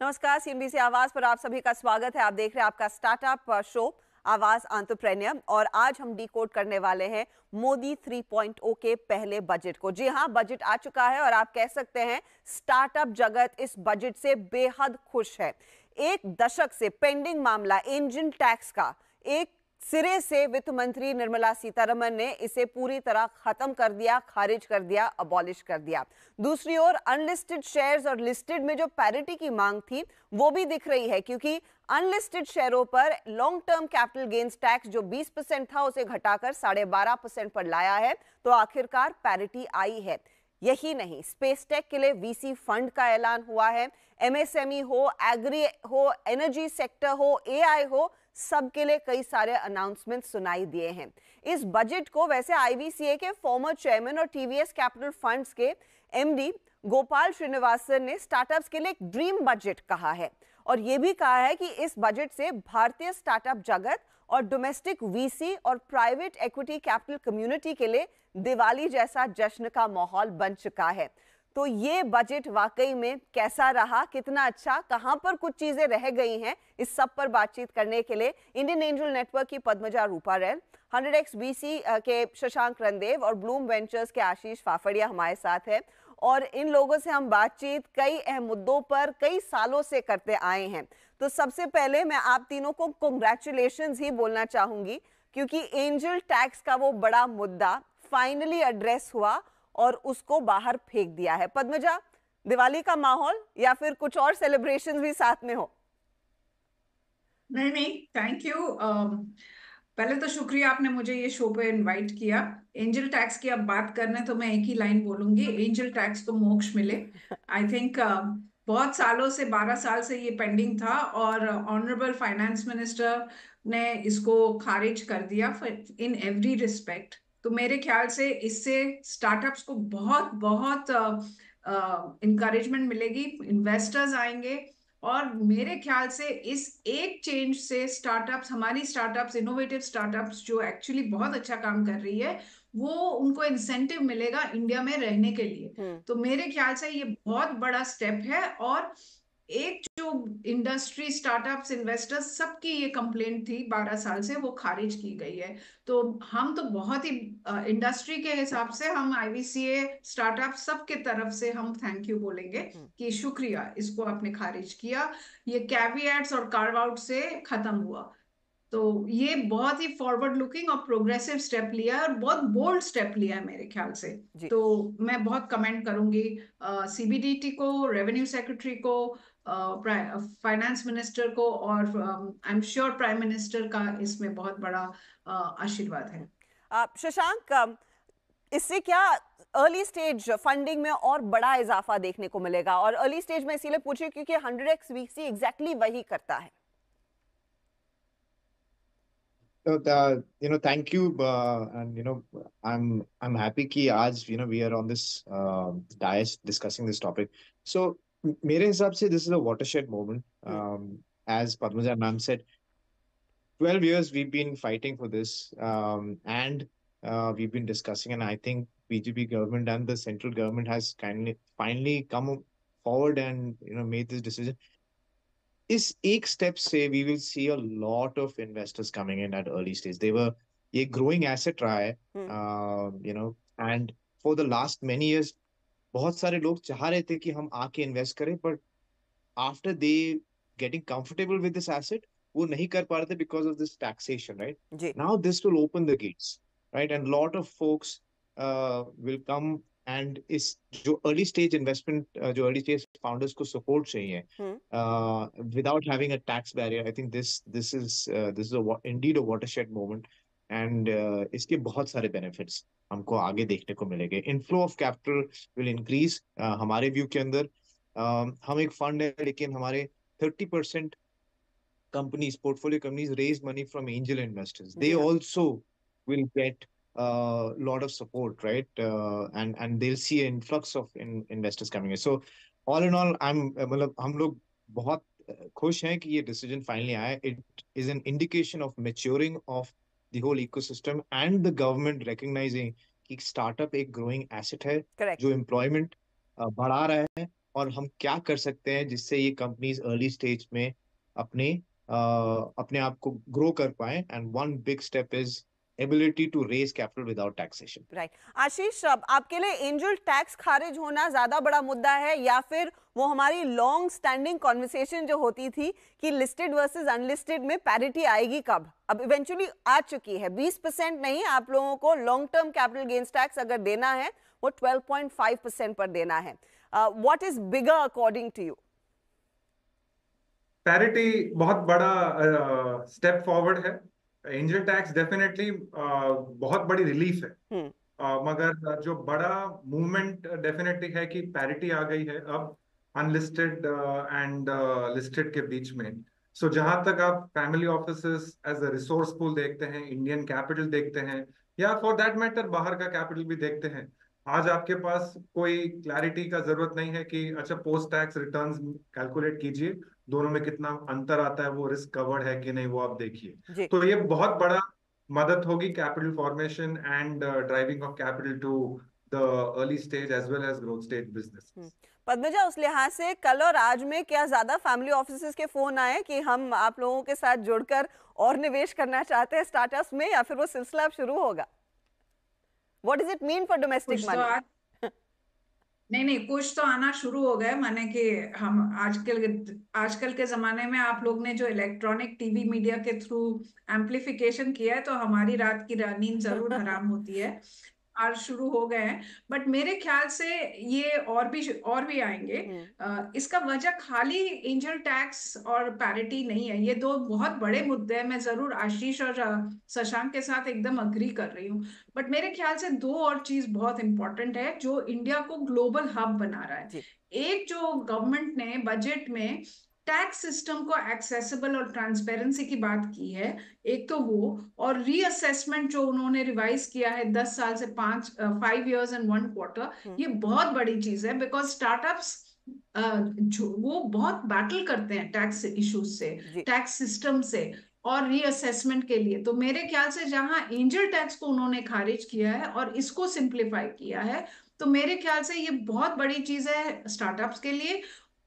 नमस्कार, सीएनबीसी आवाज पर आप सभी का स्वागत है। आप देख रहे हैं आपका स्टार्टअप शो आवाज एंटरप्रेन्योर और आज हम डिकोड करने वाले हैं मोदी 3.0 के पहले बजट को। जी हां, बजट आ चुका है और आप कह सकते हैं स्टार्टअप जगत इस बजट से बेहद खुश है। एक दशक से पेंडिंग मामला एंजल टैक्स का एक सिरे से वित्त मंत्री निर्मला सीतारमण ने इसे पूरी तरह खत्म कर दिया, खारिज कर दिया, अबॉलिश कर दिया। दूसरी ओर अनलिस्टेड शेयर्स और लिस्टेड में जो पैरिटी की मांग थी वो भी दिख रही है, क्योंकि अनलिस्टेड शेयरों पर long term capital gains tax जो 20% था उसे घटाकर 12.5% पर लाया है। तो आखिरकार पैरिटी आई है। यही नहीं, स्पेस टेक के लिए वीसी फंड का ऐलान हुआ है। एमएसएमई हो, एग्री हो, एनर्जी सेक्टर हो, एआई हो, सबके लिए कई सारे अनाउंसमेंट सुनाई दिए हैं। इस बजट को वैसे आईवीसीए के फॉर्मर चेयरमैन और टीवीएस कैपिटल फंड्स के एमडी गोपाल श्रीनिवासन ने स्टार्टअप्स के लिए एक ड्रीम बजट कहा है और यह भी कहा है कि इस बजट से भारतीय स्टार्टअप जगत और डोमेस्टिक वीसी और प्राइवेट इक्विटी कैपिटल कम्युनिटी के लिए दिवाली जैसा जश्न का माहौल बन चुका है। तो ये बजट वाकई में कैसा रहा, कितना अच्छा, कहां पर कुछ चीजें रह गई हैं, इस सब पर बातचीत करने के लिए इंडियन एंजल नेटवर्क की पद्मजा रूपारेल, 100x वीसी के शशांक रणदेव और ब्लूम वेंचर्स के आशीष फाफड़िया हमारे साथ है। और इन लोगों से हम बातचीत कई अहम मुद्दों पर कई सालों से करते आए हैं। तो सबसे पहले मैं आप तीनों को कांग्रेचुलेशंस ही बोलना चाहूंगी, क्योंकि एंजल टैक्स का वो बड़ा मुद्दा फाइनली एड्रेस हुआ और उसको बाहर फेंक दिया है। पद्मजा, दिवाली का माहौल या फिर कुछ और सेलिब्रेशंस भी साथ में हो? नहीं, थैंक यू। पहले तो शुक्रिया आपने मुझे ये शो पे इनवाइट किया। एंजल टैक्स की अब बात करने तो मैं एक ही लाइन बोलूंगी, एंजल टैक्स को मोक्ष मिले। आई थिंक बहुत सालों से, 12 साल से ये पेंडिंग था और ऑनरेबल फाइनेंस मिनिस्टर ने इसको खारिज कर दिया इन एवरी रिस्पेक्ट। तो मेरे ख्याल से इससे स्टार्टअप्स को बहुत बहुत इंकरेजमेंट मिलेगी, इन्वेस्टर्स आएंगे और मेरे ख्याल से इस एक चेंज से स्टार्टअप्स, हमारी स्टार्टअप्स, इनोवेटिव स्टार्टअप्स जो एक्चुअली बहुत अच्छा काम कर रही है, वो उनको इंसेंटिव मिलेगा इंडिया में रहने के लिए। तो मेरे ख्याल से ये बहुत बड़ा स्टेप है और एक जो इंडस्ट्री, स्टार्टअप्स, इन्वेस्टर्स, सबकी ये कंप्लेंट थी 12 साल से, वो खारिज की गई है। तो हम तो बहुत ही इंडस्ट्री के हिसाब से, हम आईवीसीए स्टार्टअप सबके तरफ से हम थैंक यू बोलेंगे कि शुक्रिया, इसको आपने खारिज किया। ये कैविएट्स और कार्व आउट से खत्म हुआ। तो ये बहुत ही फॉरवर्ड लुकिंग और प्रोग्रेसिव स्टेप लिया है और बहुत बोल्ड स्टेप लिया है मेरे ख्याल से। तो मैं बहुत कमेंट करूंगी सीबीडीटी को, रेवेन्यू सेक्रेटरी को, फाइनेंस मिनिस्टर को और I am sure prime minister का इसमें बहुत बड़ा आशीर्वाद है। शशांक, इससे क्या अर्ली स्टेज फंडिंग में और बड़ा इजाफा देखने को मिलेगा? और अर्ली स्टेज में इसीलिए पूछे क्योंकि 100x वीसी एग्जैक्टली वही करता है। Thank you, and I'm happy कि आज we are on this dais discussing this topic. So मेरे हिसाब से this is a watershed moment. As Padmaja ma'am said, 12 years we've been fighting for this, and we've been discussing, and I think BJP government and the central government has finally come forward and made this decision. इस एक step से we will see a lot of investors coming in at early stage. They were ये growing asset रहा है, and for the last many years बहुत सारे लोग चाह रहे थे कि हम आके इन्वेस्ट करें, but after they getting comfortable with this asset वो नहीं कर पा रहे थे because of this taxation, right? Now this will open the gates, right? And lot of folks will come and इस जो अर्ली स्टेज इन्वेस्टमेंट, जो अर्ली स्टेज फाउंडर्स को सपोर्ट चाहिए without having a tax barrier, I think this is indeed a watershed moment, and इसके बहुत सारे benefits हमको आगे देखने को मिलेंगे। Inflow of capital will increase. हमारे व्यू के अंदर हम एक फंड है, लेकिन हमारे 30% companies, portfolio companies raise money from angel investors. They also will get a lot of support, right? And they'll see an influx of investors coming in. So all in all, मतलब हम लोग बहुत खुश हैं कि ये decision finally आया. It is an indication of maturing of the whole ecosystem and the government recognizing कि startup एक growing asset है, जो employment बढ़ा रहा है और हम क्या कर सकते हैं जिससे ये कंपनीज अर्ली स्टेज में अपने अपने आप को ग्रो कर पाए, and one big step is ability to raise capital without taxation. Right. Ashish, अब आपके लिए एंजल टैक्स खारिज होना ज्यादा बड़ा मुद्दा है, या फिर वो हमारी लॉन्ग स्टैंडिंग कॉन्वर्सेशन जो होती थी कि लिस्टेड वर्सेस अनलिस्टेड में पैरिटी आएगी कब, अब इवेंचुअली आ चुकी है। 20% नहीं, आप लोगों को long term capital gains tax अगर देना है वो 12.5% पर देना है। What is bigger according to you? Parity बहुत बड़ा स्टेप फॉरवर्ड है। एंजल टैक्स डेफिनेटली बहुत बड़ी रिलीफ है। मगर जो बड़ा मूवमेंट डेफिनेटली है कि पैरिटी आ गई है अब अनलिस्टेड एंड लिस्टेड के बीच में। सो जहां तक आप family offices as a resource pool देखते हैं, इंडियन कैपिटल देखते हैं, या फॉर दैट मैटर बाहर का कैपिटल भी देखते हैं, आज आपके पास कोई क्लैरिटी का जरूरत नहीं है कि अच्छा पोस्ट टैक्स रिटर्न्स कैलकुलेट कीजिए, दोनों में कितना अंतर आता है, वो रिस्क कवर्ड है कि नहीं वो आप देखिए। तो ये बहुत बड़ा मदद होगी capital formation and driving of capital to the early stage as well as growth stage business. Padmaja, उस लिहाज से कल और आज में क्या ज्यादा फैमिली ऑफिसेस के फोन आए कि हम आप लोगों के साथ जुड़कर और निवेश करना चाहते हैं स्टार्टअप्स में, या फिर वो सिलसिला अब शुरू होगा? What does it mean for domestic money? नहीं, कुछ तो आना शुरू हो गए, माने कि हम आजकल के जमाने में आप लोग ने जो इलेक्ट्रॉनिक टीवी मीडिया के थ्रू एम्प्लीफिकेशन किया है, तो हमारी रात की नींद जरूर हराम होती है। आज शुरू हो गए हैं, बट मेरे ख्याल से ये और भी आएंगे। इसका वजह खाली एंजल टैक्स और पैरिटी नहीं है, ये दो बहुत बड़े मुद्दे हैं। मैं जरूर आशीष और शशांक के साथ एकदम अग्री कर रही हूँ, बट मेरे ख्याल से दो और चीज बहुत इंपॉर्टेंट है जो इंडिया को ग्लोबल हब बना रहा है। एक, जो गवर्नमेंट ने बजट में टैक्स सिस्टम को एक्सेसिबल और ट्रांसपेरेंसी की बात की है, एक तो वो, और रीअसेसमेंट जो उन्होंने रिवाइज किया है 10 साल से 5 years and 1 quarter, ये बहुत बड़ी चीज है। बिकॉज स्टार्टअप्स वो बहुत बैटल करते हैं टैक्स इश्यूज से, टैक्स सिस्टम से और रीअसेसमेंट के लिए। तो मेरे ख्याल से जहां एंजल टैक्स को उन्होंने खारिज किया है और इसको सिंप्लीफाई किया है, तो मेरे ख्याल से ये बहुत बड़ी चीज है स्टार्टअप्स के लिए।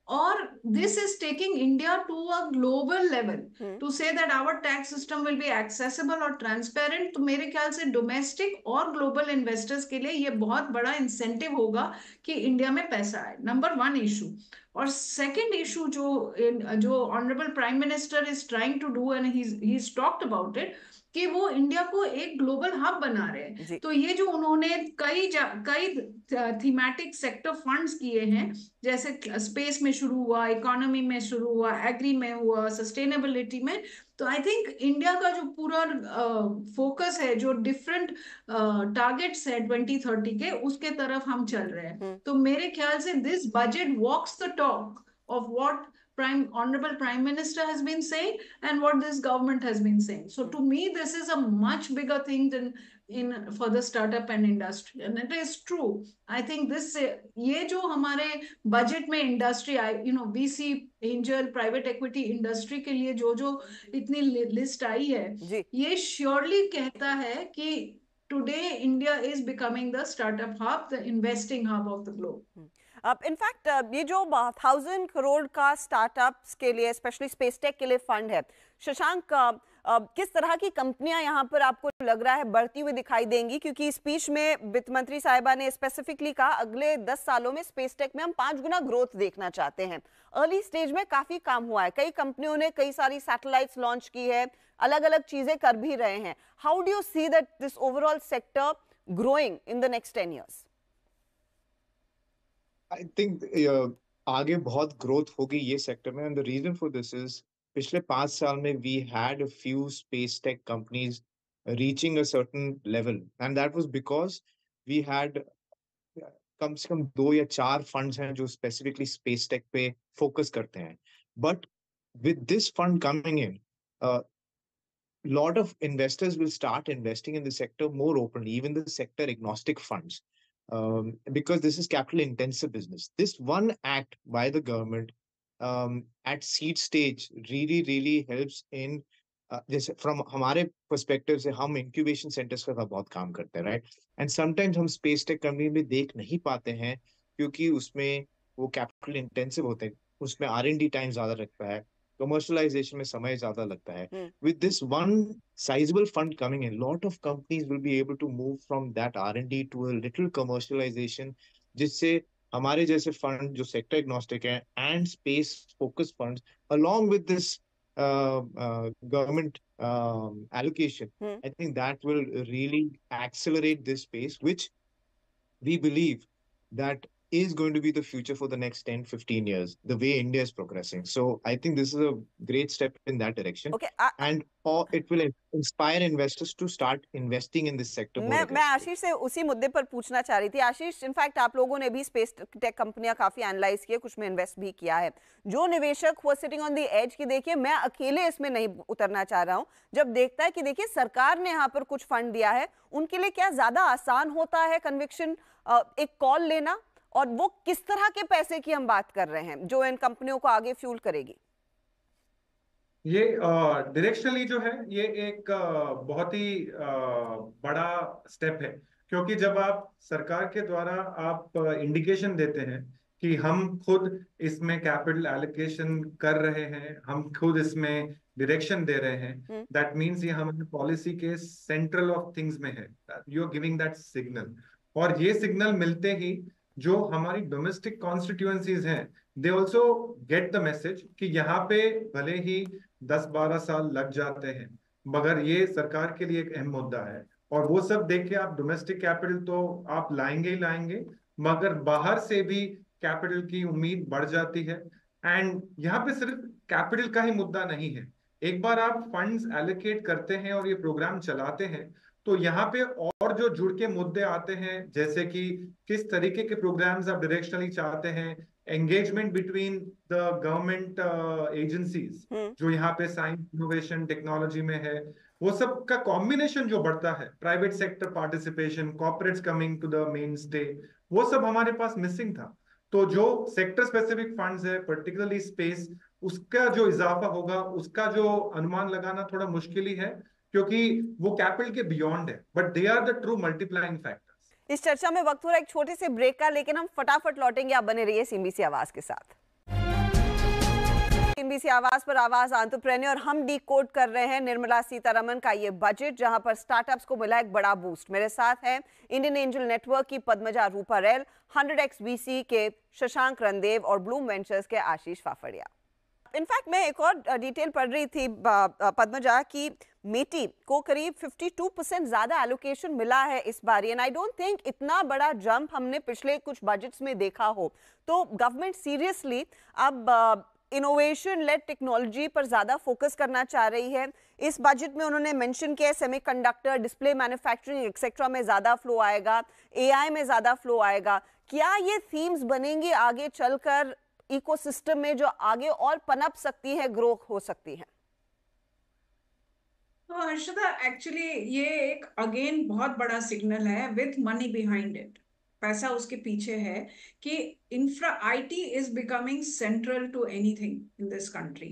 और this is taking India to a global level to say that our tax system will be accessible और transparent। तो मेरे ख्याल से डोमेस्टिक और ग्लोबल इन्वेस्टर्स के लिए ये बहुत बड़ा इंसेंटिव होगा कि इंडिया में पैसा आए। Number 1 issue. और सेकंड इशू जो honourable prime minister is trying to do and he talked about it, कि वो इंडिया को एक ग्लोबल हब बना रहे हैं। तो ये जो उन्होंने कई थीमेटिक सेक्टर फंड्स किए हैं, जैसे स्पेस में शुरू हुआ, इकोनॉमी में शुरू हुआ, एग्री में हुआ, सस्टेनेबिलिटी में, तो आई थिंक इंडिया का जो पूरा फोकस है, जो डिफरेंट टारगेट्स है 2030 के, उसके तरफ हम चल रहे हैं। तो मेरे ख्याल से this budget walks the talk of what Honorable Prime Minister has been saying and what this government has been saying. So to me, this is a much bigger thing than for the startup and industry, and it is true. I think this ये जो हमारे budget में industry I, VC, angel, private equity industry के लिए जो इतनी list आई है, ये श्योरली कहता है कि today India is becoming the startup hub, the investing hub of the globe. In fact ये जो 1000 करोड़ का स्टार्टअप्स के लिए, स्पेशली स्पेस टेक के लिए फंड है, शशांक, किस तरह की कंपनियां यहाँ पर आपको लग रहा है बढ़ती हुई दिखाई देंगी? क्योंकि स्पीच में वित्त मंत्री साहिबा ने स्पेसिफिकली कहा अगले 10 सालों में स्पेस टेक में हम 5 गुना ग्रोथ देखना चाहते हैं। अर्ली स्टेज में काफी काम हुआ है, कई कंपनियों ने कई सारी सैटेलाइट्स लॉन्च की है, अलग अलग चीजें कर भी रहे हैं। How do you see that this overall sector growing in the next 10 years? I think आगे बहुत ग्रोथ होगी ये सेक्टर में, and the reason for this is पिछले 5 साल में we had a few space tech companies reaching a certain level, and that was because we had कम से कम 2 या 4 फंड्स हैं जो स्पेसिफिकली स्पेस टेक पे फोकस करते हैं। But with this fund coming in, lot of investors will start investing in the sector more openly, even the sector agnostic funds. Because this is capital intensive business. This one act by the government at seed stage really helps in जैसे from हमारे perspective से हम incubation centers का बहुत काम करते हैं, right? And sometimes हम space tech company में देख नहीं पाते हैं क्योंकि उसमें वो capital कैपिटल इंटेंसिव होते हैं, उसमें R&D टाइम ज्यादा लगता है, कमर्शलाइजेशन में समय ज्यादा लगता है. With this one sizable fund coming in, lot of companies will be able to move from that R&D to a little commercialization, जिससे हमारे जैसे फंड जो सेक्टर एग्नोस्टिक है and space focus funds along with this government allocation, I think that will really accelerate this space, which we believe that is going to be the future for the next 10-15 years, the way India is progressing. So I think this is a great step in that direction. Okay, and it will inspire investors to start investing in this sector more aggressively. मैं आशीष से उसी मुद्दे पर पूछना चाह रही थी. आशीष, in fact आप लोगों ने भी स्पेस टेक कंपनियां काफी एनालाइज की, कुछ में इन्वेस्ट भी किया है. जो निवेशक वो सिटिंग ऑन द एज की, देखिए मैं अकेले इसमें नहीं उतरना चाह रहा हूं, जब देखता है कि देखिए सरकार ने यहाँ पर कुछ फंड दिया है, उनके लिए क्या ज्यादा आसान होता है कन्विक्शन एक कॉल लेना, और वो किस तरह के पैसे की हम बात कर रहे हैं जो इन कंपनियों को आगे फ्यूल करेगी? ये डायरेक्शनली जो है ये एक बहुत ही बड़ा स्टेप है, क्योंकि जब आप सरकार के द्वारा आप इंडिकेशन देते हैं कि हम खुद इसमें कैपिटल एलोकेशन कर रहे हैं, हम खुद इसमें डायरेक्शन दे रहे हैं, दैट मीन्स ये हमारे पॉलिसी के सेंट्रल ऑफ थिंग्स में है. You are giving that signal, और ये सिग्नल मिलते ही जो हमारी डोमेस्टिक कॉन्स्टिट्यूएंसीज हैं, they also get the message कि यहाँ पे भले ही 10-12 साल लग जाते हैं, मगर ये सरकार के लिए एक अहम मुद्दा है. और वो सब देख के आप डोमेस्टिक कैपिटल तो आप लाएंगे ही लाएंगे, मगर बाहर से भी कैपिटल की उम्मीद बढ़ जाती है. एंड यहाँ पे सिर्फ कैपिटल का ही मुद्दा नहीं है. एक बार आप फंड्स एलोकेट करते हैं और ये प्रोग्राम चलाते हैं, तो यहाँ पे और जो जुड़ के मुद्दे आते हैं, जैसे कि किस तरीके के प्रोग्राम्स आप डायरेक्शनली चाहते हैं, engagement between the government agencies जो यहाँ पे साइंस इनोवेशन टेक्नोलॉजी में है, वो सब का कॉम्बिनेशन जो बढ़ता है, private sector participation, corporates coming to the mainstay, वो सब हमारे पास मिसिंग था. तो जो सेक्टर स्पेसिफिक फंड्स है, पर्टिकुलरली स्पेस, उसका जो इजाफा होगा, उसका जो अनुमान लगाना थोड़ा मुश्किल ही है, क्योंकि वो कैपिटल के बियॉन्ड है, but they are the true multiplying factors. इस चर्चा में वक्त हो रहा है एक छोटे से ब्रेक का, लेकिन हम फटाफट लौटेंगे. आप बने रहिए सीएनबीसी आवाज के साथ. सीएनबीसी आवाज पर आवाज एंटरप्रेन्योर, हम डीकोड कर रहे हैं निर्मला सीतारमण का ये बजट, जहां पर स्टार्टअप्स को मिला एक बड़ा बूस्ट. मेरे साथ है इंडियन एंजल नेटवर्क की पद्मजा रूपारेल, 100x VC के शशांक रणदेव और ब्लूम वेंचर्स के आशीष फाफड़िया. इनफैक्ट मैं एक और डिटेल पढ़ रही थी पद्मजा की, मेटी को करीब 52% ज्यादा एलोकेशन मिला है इस बार, एंड आई डोंट थिंक इतना बड़ा जंप हमने पिछले कुछ बजट्स में देखा हो. तो गवर्नमेंट सीरियसली अब इनोवेशन लेड टेक्नोलॉजी पर ज्यादा फोकस करना चाह रही है. इस बजट में उन्होंने मेंशन किया सेमीकंडक्टर, डिस्प्ले मैन्युफैक्चरिंग एक्सेट्रा में ज्यादा फ्लो आएगा, AI में ज्यादा फ्लो आएगा. क्या ये थीम्स बनेंगी आगे चलकर इकोसिस्टम में जो आगे और पनप सकती है, ग्रो हो सकती है? तो हर्षदा, एक्चुअली ये एक अगेन बहुत बड़ा सिग्नल है विथ मनी बिहाइंड इट. पैसा उसके पीछे है कि infra IT is becoming central to anything in this country.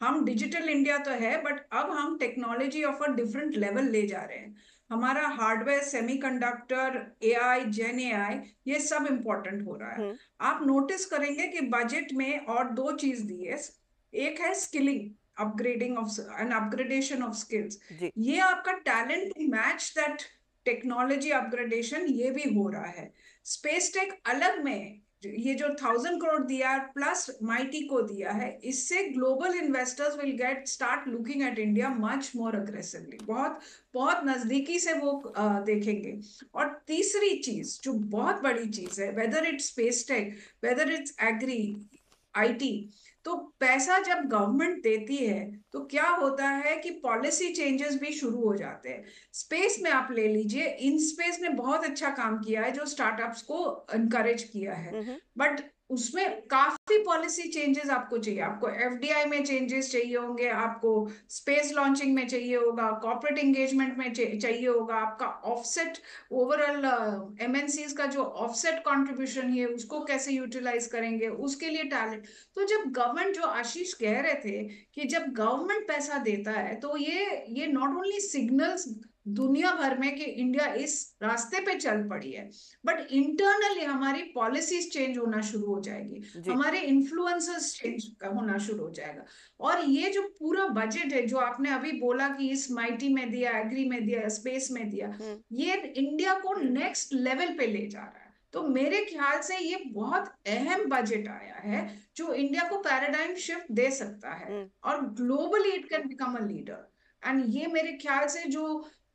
हम डिजिटल इंडिया तो है, बट अब हम technology of a different level ले जा रहे हैं. हमारा hardware, semiconductor, AI, gen AI, ये सब इंपॉर्टेंट हो रहा है. आप नोटिस करेंगे कि बजट में और दो चीज दी है. एक है skilling, upgrading of and upgradation of skills. ये आपका talent to match that technology upgradation, ये भी हो रहा है. स्पेस टेक अलग में ये जो 1000 करोड़ दिया है प्लस माइटी को दिया है, इससे global investors will get start looking at India much more aggressively. बहुत बहुत नजदीकी से वो देखेंगे. और तीसरी चीज जो बहुत बड़ी चीज है, whether it's space tech, whether it's agri, IT, तो पैसा जब गवर्नमेंट देती है तो क्या होता है कि पॉलिसी चेंजेस भी शुरू हो जाते हैं. स्पेस में आप ले लीजिए, इन स्पेस ने बहुत अच्छा काम किया है जो स्टार्टअप्स को एनकरेज किया है, बट उसमें काफी पॉलिसी चेंजेस आपको चाहिए. आपको FDI में चेंजेस चाहिए होंगे, आपको स्पेस लॉन्चिंग में चाहिए होगा, कॉर्पोरेट एंगेजमेंट में चाहिए होगा, आपका ऑफसेट, ओवरऑल MNCs का जो ऑफसेट कंट्रीब्यूशन है उसको कैसे यूटिलाइज करेंगे, उसके लिए टैलेंट. तो जब गवर्नमेंट, जो आशीष कह रहे थे कि जब गवर्नमेंट पैसा देता है तो ये नॉट ओनली सिग्नल्स दुनिया भर में कि इंडिया इस रास्ते पे चल पड़ी है, बट इंटरनली हमारी पॉलिसीज चेंज होना शुरू हो जाएगी, हमारे इन्फ्लुएंसर्स चेंज होना शुरू हो जाएगा। और ये जो पूरा बजट है जो आपने अभी बोला कि इस माइटी में दिया, एग्री में दिया, स्पेस में दिया, ये इंडिया को नेक्स्ट लेवल पे ले जा रहा है। तो मेरे ख्याल से ये बहुत अहम बजट आया है जो इंडिया को पैराडाइम शिफ्ट दे सकता है और globally it can become a leader. And ये मेरे ख्याल से जो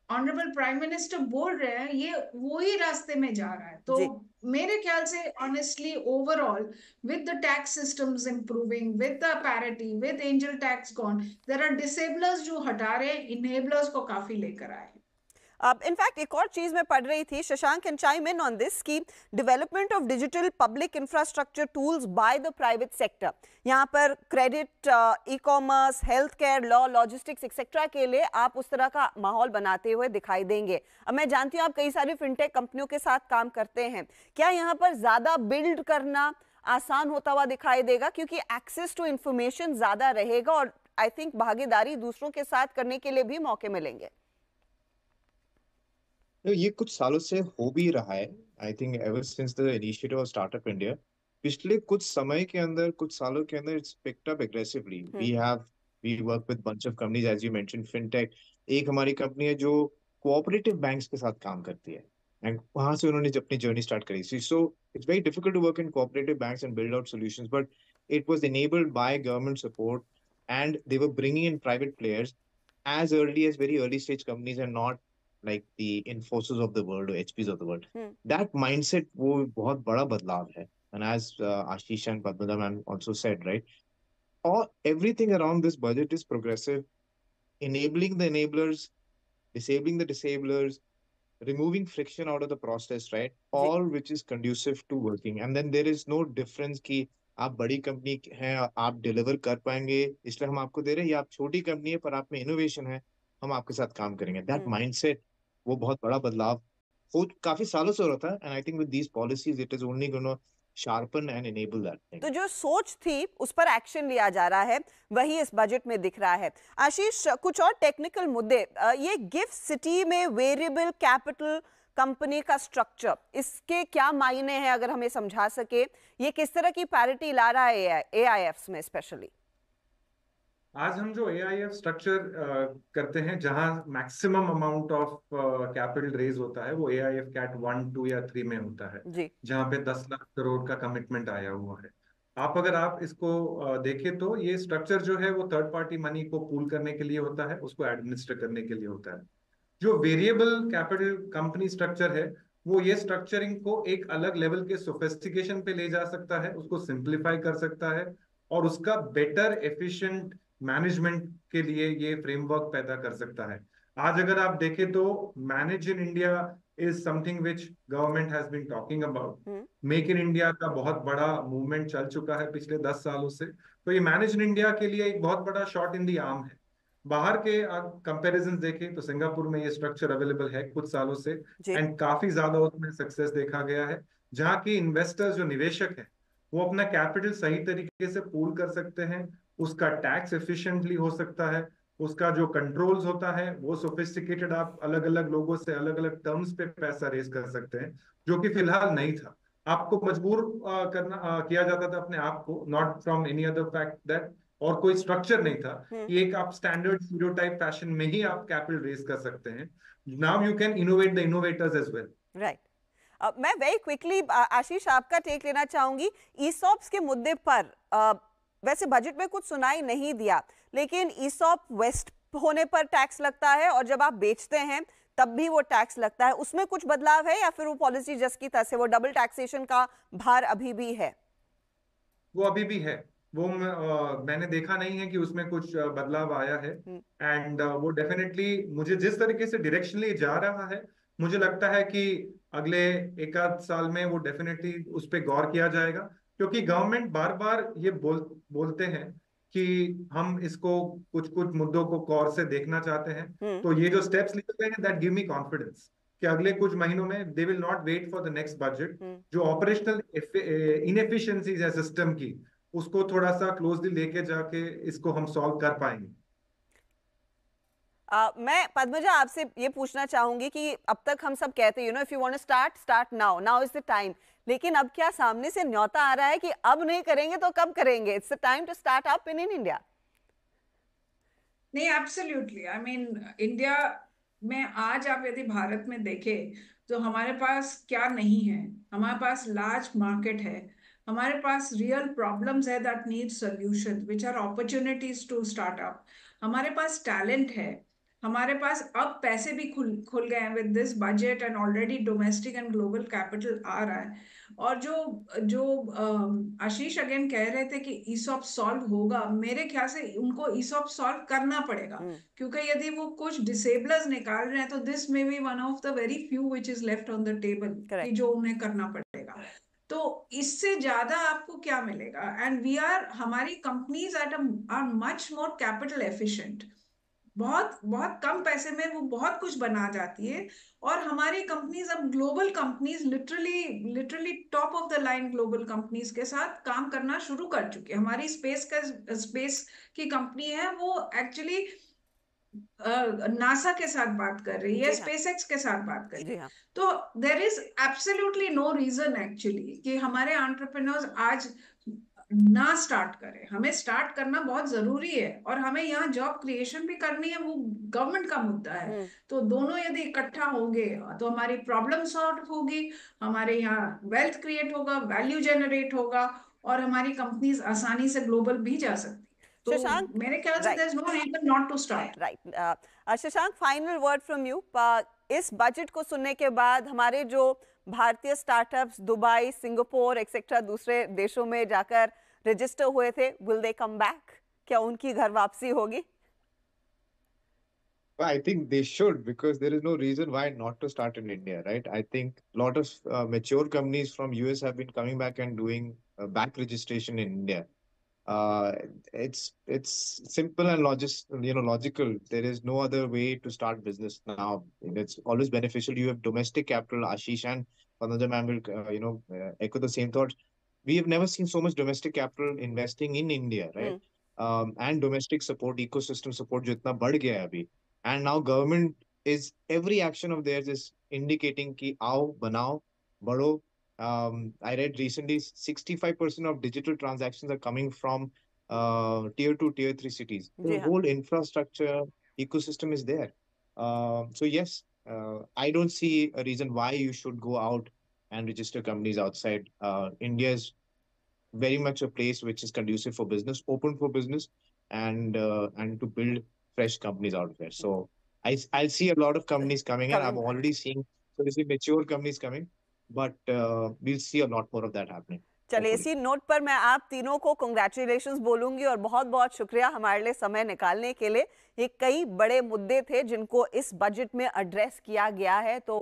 ऑनरेबल प्राइम मिनिस्टर बोल रहे हैं ये वो ही रास्ते में जा रहा है। तो मेरे ख्याल से honestly overall with the tax systems improving, with the parity, with angel tax gone, there are disablers जो हटा रहे हैं, इनेबलर्स को काफी लेकर आए। इनफैक्ट एक और चीज मैं पढ़ रही थी, Shashank can chime in on this, की development of digital public infrastructure tools by the private sector, यहाँ पर credit, e commerce, health care, law, logistics etcetera के लिए आप उस तरह का माहौल बनाते हुए दिखाई देंगे। अब मैं जानती हूँ आप कई सारी फिनटेक कंपनियों के साथ काम करते हैं, क्या यहाँ पर ज्यादा बिल्ड करना आसान होता हुआ दिखाई देगा क्योंकि एक्सेस टू इंफॉर्मेशन ज्यादा रहेगा और आई थिंक भागीदारी दूसरों के साथ करने के लिए भी मौके मिलेंगे? तो ये कुछ सालों से हो भी रहा है। I think ever since the initiative of startup India, पिछले कुछ समय के अंदर, कुछ सालों के अंदर it's picked up aggressively. We work with bunch of companies as you mention, fintech. एक हमारी कंपनी है जो कोऑपरेटिव बैंक्स के साथ काम करती है एंड वहां से उन्होंने अपनी जर्नी स्टार्ट करी। So it's very difficult to work in cooperative banks and build out solutions, but it was enabled by government support and they were bringing in private players as early as very early stage companies and not like the Infosys of the world or HPs of the world. That mindset वो बहुत बड़ा बदलाव है. And as Ashish and Padmada ma'am also said, right, everything around this budget is progressive, enabling the enablers, disabling the disablers, removing friction out of the process, right, all which is conducive to working. And then there is no difference कि आप बड़ी company हैं, आप deliver कर पाएंगे इसलिए हम आपको दे रहे हैं, या आप छोटी कंपनी है पर आप में इनोवेशन है, हम आपके साथ काम करेंगे। दैट माइंडसेट, वो बहुत बड़ा बदलाव हो काफी सालों से हो रहा था, and I think with these policies it is only gonna sharpen and enable that thing. तो जो सोच थी उस पर एक्शन लिया जा रहा है, वही इस बजट में दिख रहा है। आशीष, कुछ और टेक्निकल मुद्दे, ये गिफ्ट सिटी में वेरिएबल कैपिटल कंपनी का स्ट्रक्चर, इसके क्या मायने हैं अगर हमें समझा सके, ये किस तरह की पैरिटी ला रहा है एआईएफ्स में स्पेशली? आज हम जो एआईएफ स्ट्रक्चर करते हैं जहां maximum amount of capital raise होता है वो एआईएफ कैट 1, 2 या 3 में होता है, जहां पे 10 लाख करोड़ का कमिटमेंट आया हुआ है। अगर आप इसको देखें तो ये स्ट्रक्चर जो है वो थर्ड पार्टी मनी को पूल करने के लिए होता है, उसको एडमिनिस्टर करने के लिए होता है। जो वेरिएबल कैपिटल कंपनी स्ट्रक्चर है वो ये स्ट्रक्चरिंग को एक अलग लेवल के सोफिस्टिकेशन पे ले जा सकता है, उसको सिंप्लीफाई कर सकता है और उसका बेटर एफिशिएंट मैनेजमेंट के लिए ये फ्रेमवर्क पैदा कर सकता है। आज अगर आप देखें तो manage in India is something which government has been talking about. Make in India का बहुत बड़ा मूवमेंट चल चुका है पिछले 10 सालों से, तो ये मैनेज इन इंडिया के लिए एक बहुत बड़ा शॉट इन दी आर्म है। बाहर के कंपैरिजन देखें तो सिंगापुर में ये स्ट्रक्चर अवेलेबल है कुछ सालों से एंड काफी ज्यादा उसमें सक्सेस देखा गया है, जहाँ की इन्वेस्टर्स जो निवेशक हैं वो अपना कैपिटल सही तरीके से पूल कर सकते हैं, उसका टैक्स एफिशिएंटली हो सकता है, उसका जो कंट्रोल्स होता है वो सोफिस्टिकेटेड, आप अलग अलग लोगों से अलग अलग टर्म्स पे पैसा रेज कर सकते हैं, जो कि फिलहाल नहीं था। आपको मजबूर किया जाता था अपने आप को, not from any other fact that, और कोई स्ट्रक्चर नहीं था कि एक आप स्टैंडर्ड स्टीरियोटाइप फैशन में ही आप कैपिटल रेज कर सकते हैं। Now you can innovate the innovators as well. Right. मैं वेरी क्विकली आशीष आपका टेक लेना चाहूंगी ईसॉप्स के मुद्दे पर। वैसे बजट में कुछ सुनाई नहीं दिया, लेकिन ईसॉप वेस्ट होने पर टैक्स लगता है और जब आप बेचते हैं तब भी वो टैक्स लगता है, उसमें कुछ बदलाव है या फिर वो पॉलिसी जस की तस है, वो डबल टैक्सेशन का भार अभी भी है? वो अभी भी है, वो मैंने देखा नहीं है कि उसमें कुछ बदलाव आया है। एंड वो डेफिनेटली मुझे जिस तरीके से डायरेक्शनली जा रहा है, मुझे लगता है कि अगले एक आध साल में वो डेफिनेटली उस पर गौर किया जाएगा, क्योंकि गवर्नमेंट बार बार ये बोलते हैं कि हम इसको कुछ कुछ मुद्दों को गौर से देखना चाहते हैं। तो ये जो स्टेप्स लिए गए हैं दैट गिव मी कॉन्फिडेंस कि अगले कुछ महीनों में they will not wait for the next budget. जो ऑपरेशनल इनएफिशिएंसीज है सिस्टम की, उसको थोड़ा सा क्लोजली लेके जाके इसको हम सॉल्व कर पाएंगे। मैं पद्मजा आपसे ये पूछना चाहूंगी कि अब तक हम सब कहते हैं if you want to start now is the time, लेकिन अब क्या सामने से न्योता आ रहा है कि अब नहीं करेंगे तो कब करेंगे? It's the time to start up in India. नहीं, एब्सोल्युटली, आई मीन इंडिया में आज आप यदि भारत में देखें तो हमारे पास क्या नहीं है। हमारे पास लार्ज मार्केट है, हमारे पास रियल प्रॉब्लम्स है that need solution which are opportunities to start up. हमारे पास टैलेंट है, हमारे पास अब पैसे भी खुल गए हैं with this budget, and already domestic and global capital आ रहा है। और जो जो आशीष अगेन कह रहे थे कि ईसॉप सॉल्व होगा, मेरे ख्याल से उनको ईसॉप सॉल्व करना पड़ेगा, क्योंकि यदि वो कुछ डिसेबलर्स निकाल रहे हैं तो this may be one of the very few which is left on the table कि जो उन्हें करना पड़ेगा। तो इससे ज्यादा आपको क्या मिलेगा? एंड हमारी companies are much more capital efficient. बहुत बहुत कम पैसे में वो बहुत कुछ बना जाती है। और हमारी कंपनीज अब global companies, literally top of the line global companies के साथ काम करना शुरू कर चुकी है। हमारी स्पेस की कंपनी है, वो एक्चुअली नासा के साथ बात कर रही है, स्पेसएक्स के साथ बात कर रही है। तो there is absolutely no reason actually कि हमारे एंटरप्रेन्योर्स आज ना स्टार्ट करें। हमें स्टार्ट करना बहुत जरूरी है, और हमें यहाँ जॉब क्रिएशन भी करनी है, वो गवर्नमेंट का मुद्दा है। तो दोनों यदि इकट्ठा होंगे तो हमारी प्रॉब्लम सॉल्व होगी, हमारे यहाँ वेल्थ क्रिएट होगा, वैल्यू जनरेट होगा, और हमारी कंपनीज आसानी से ग्लोबल भी जा सकती। तो शशांक, मेरे ख्याल से there's no reason not to start. Right. Shashank, final word from you. इस बजट को सुनने के बाद हमारे जो भारतीय स्टार्टअप्स दुबई, सिंगापुर एक्सेट्रा दूसरे देशों में जाकर रजिस्टर हुए थे, विल दे कम बैक? क्या उनकी घर वापसी होगी? I think they should, because there is no reason why not to start in India, right? I think a lot of mature companies from US have been coming back and doing back registration in India. It's simple and logical. There is no other way to start business now. It's always beneficial. You have domestic capital. Ashish and Panaja ma'am will echo the same thoughts. We have never seen so much domestic capital investing in India, right? And domestic support, ecosystem support जो इतना बढ़ गया है अभी. And now government is, every action of theirs is indicating कि आओ बनाओ बढ़ो. I read recently 65% of digital transactions are coming from tier 2, tier 3 cities. The whole infrastructure ecosystem is there. So yes, I don't see a reason why you should go out and register companies outside. India is very much a place which is conducive for business, open for business, and to build fresh companies out there. So I'll see a lot of companies coming in. I'm already seeing mature companies coming, but we'll see a lot more of that happening. चलिए, इसी note पर मैं आप तीनों को congratulations बोलूंगी और बहुत बहुत शुक्रिया हमारे लिए समय निकालने के लिए। ये कई बड़े मुद्दे थे जिनको इस बजट में एड्रेस किया गया है, तो